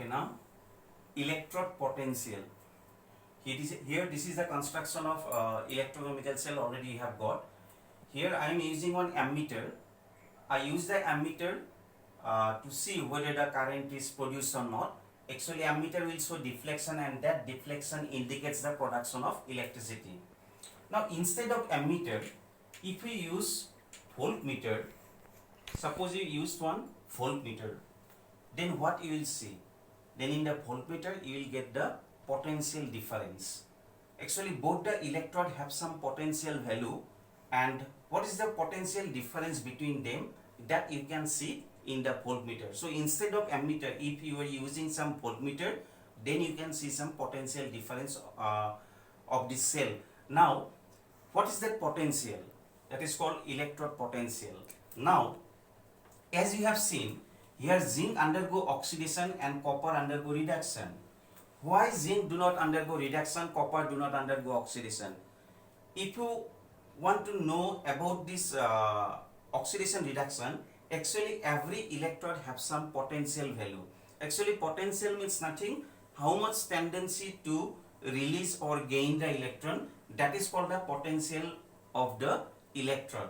Okay, now electrode potential. Here this is the construction of electrochemical cell already you have got. Here I am using one ammeter. I use the ammeter to see whether the current is produced or not. Actually ammeter will show deflection, and that deflection indicates the production of electricity. Now instead of ammeter, if we use voltmeter, suppose you used one voltmeter, then what you will see? Then in the voltmeter you will get the potential difference. Actually both the electrode have some potential value, and what is the potential difference between them, that you can see in the voltmeter. So instead of ammeter, if you are using some voltmeter, then you can see some potential difference of the cell. Now what is that potential? That is called electrode potential. Now as you have seen, here zinc undergo oxidation and copper undergo reduction. Why zinc do not undergo reduction, copper do not undergo oxidation? If you want to know about this oxidation reduction, actually every electrode have some potential value. Actually potential means nothing, how much tendency to release or gain the electron, that is called the potential of the electrode.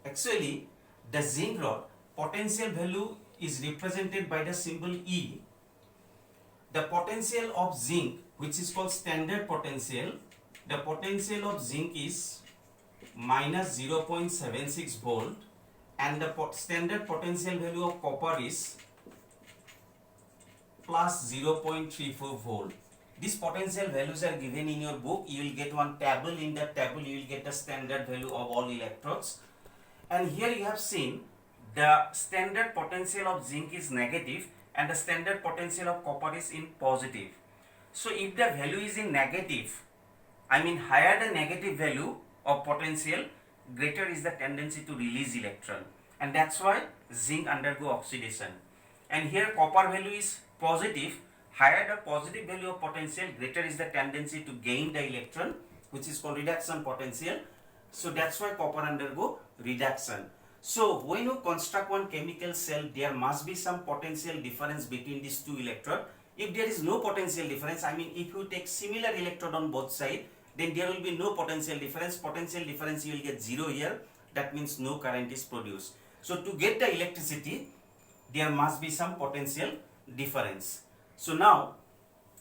Actually the zinc rod potential value is represented by the symbol E. The potential of zinc, which is called standard potential, the potential of zinc is minus 0.76 volt, and the standard potential value of copper is plus 0.34 volt. These potential values are given in your book. You will get one table. In that table you will get the standard value of all electrodes, and here you have seen the standard potential of zinc is negative and the standard potential of copper is in positive. So if the value is in negative, I mean higher the negative value of potential, greater is the tendency to release electron, and that's why zinc undergo oxidation. And here copper value is positive, higher the positive value of potential, greater is the tendency to gain the electron, which is called reduction potential. So that's why copper undergo reduction. So when you construct one chemical cell, there must be some potential difference between these two electrodes. If there is no potential difference, I mean if you take similar electrode on both sides, then there will be no potential difference. Potential difference you will get 0 here. That means no current is produced. So to get the electricity, there must be some potential difference. So now,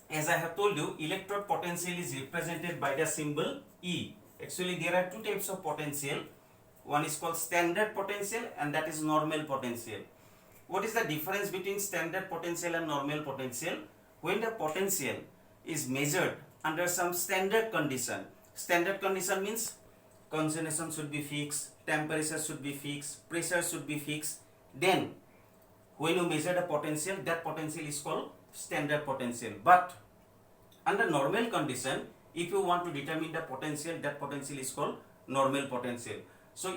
as I have told you, electrode potential is represented by the symbol E. Actually there are two types of potential. One is called standard potential and that is normal potential. What is the difference between standard potential and normal potential? When the potential is measured under some standard condition. Standard condition means concentration should be fixed, temperature should be fixed, pressure should be fixed. Then when you measure the potential, that potential is called standard potential. But under normal condition, if you want to determine the potential, that potential is called normal potential. So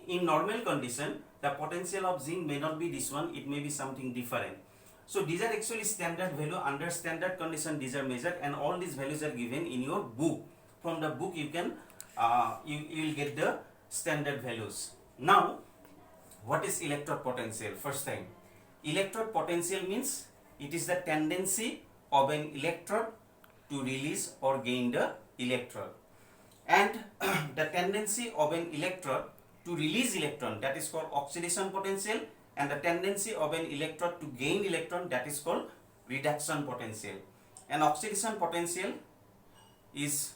in normal condition, the potential of zinc may not be this one, it may be something different. So these are actually standard value. Under standard condition these are measured, and all these values are given in your book. From the book you can you will get the standard values. Now what is electrode potential? First time, electrode potential means it is the tendency of an electrode to release or gain the electron. And the tendency of an electrode to release electron, that is called oxidation potential, and the tendency of an electrode to gain electron, that is called reduction potential. And oxidation potential is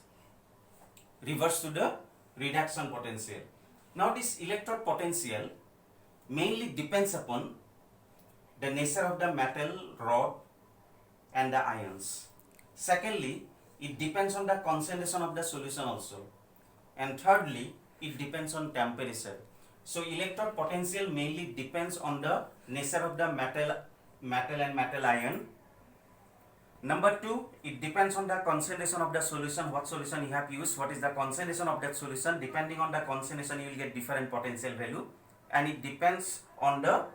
reverse to the reduction potential. Now this electrode potential mainly depends upon the nature of the metal rod and the ions. Secondly, it depends on the concentration of the solution also. And thirdly, it depends on temperature. So electrode potential mainly depends on the nature of the metal and metal ion. Number 2, it depends on the concentration of the solution, what solution you have used, what is the concentration of that solution. Depending on the concentration you will get different potential value, and it depends on the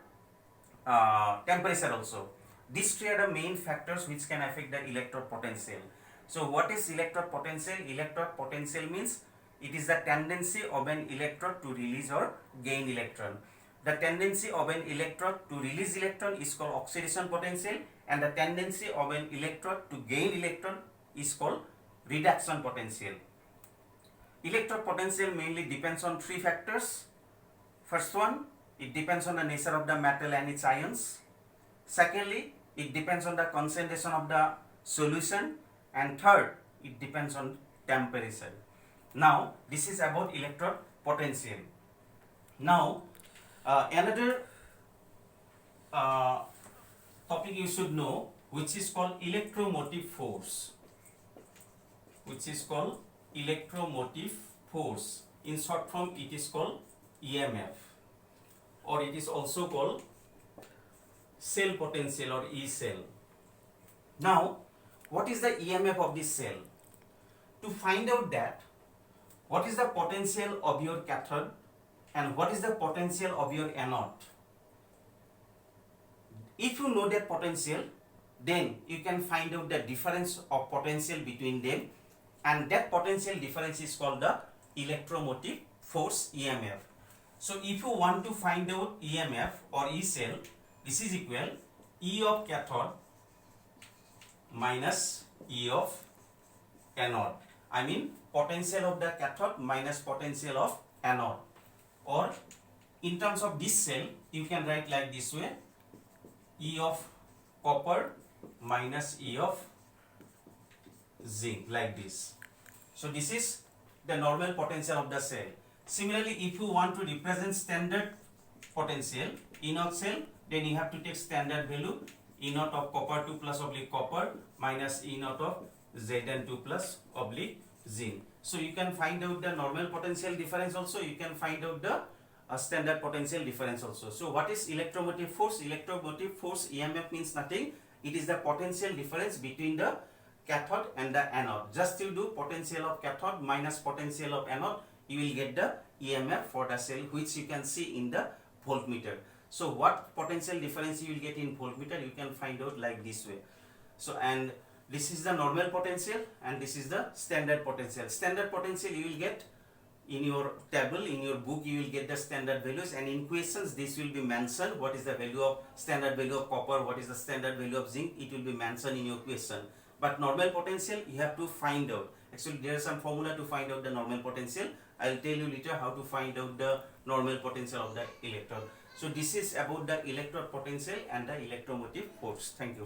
temperature also. These three are the main factors which can affect the electrode potential. So what is electrode potential? Electrode potential means it is the tendency of an electrode to release or gain electron. the tendency of an electrode to release electron is called oxidation potential, and the tendency of an electrode to gain electron is called reduction potential. Electrode potential mainly depends on three factors. First one, it depends on the nature of the metal and its ions. Secondly, it depends on the concentration of the solution, and third, it depends on temperature. Now, this is about electrode potential. Now, another topic you should know, which is called electromotive force. Which is called electromotive force. In short form, it is called EMF, or it is also called cell potential or E cell. Now, what is the EMF of this cell? To find out that, what is the potential of your cathode and what is the potential of your anode? If you know that potential, then you can find out the difference of potential between them, and that potential difference is called the electromotive force, EMF. So if you want to find out EMF or E cell, this is equal E of cathode minus E of anode. I mean potential of the cathode minus potential of anode. Or in terms of this cell, you can write like this way: E of copper minus E of zinc, like this. So this is the normal potential of the cell. Similarly, if you want to represent standard potential in a cell, then you have to take standard value E naught of copper 2 plus oblique copper minus E naught of Zn2 plus oblique zinc. So you can find out the normal potential difference also, you can find out the standard potential difference also. So what is electromotive force? Electromotive force, EMF, means nothing. It is the potential difference between the cathode and the anode. Just you do potential of cathode minus potential of anode, you will get the EMF for the cell, which you can see in the voltmeter. So what potential difference you will get in voltmeter, you can find out like this way. So, and this is the normal potential and this is the standard potential. Standard potential you will get in your table, in your book you will get the standard values, and in questions this will be mentioned. What is the value of standard value of copper, what is the standard value of zinc, it will be mentioned in your question. But normal potential you have to find out. Actually there is some formula to find out the normal potential. I will tell you later how to find out the normal potential of the electrode. So this is about the electrode potential and the electromotive force. Thank you.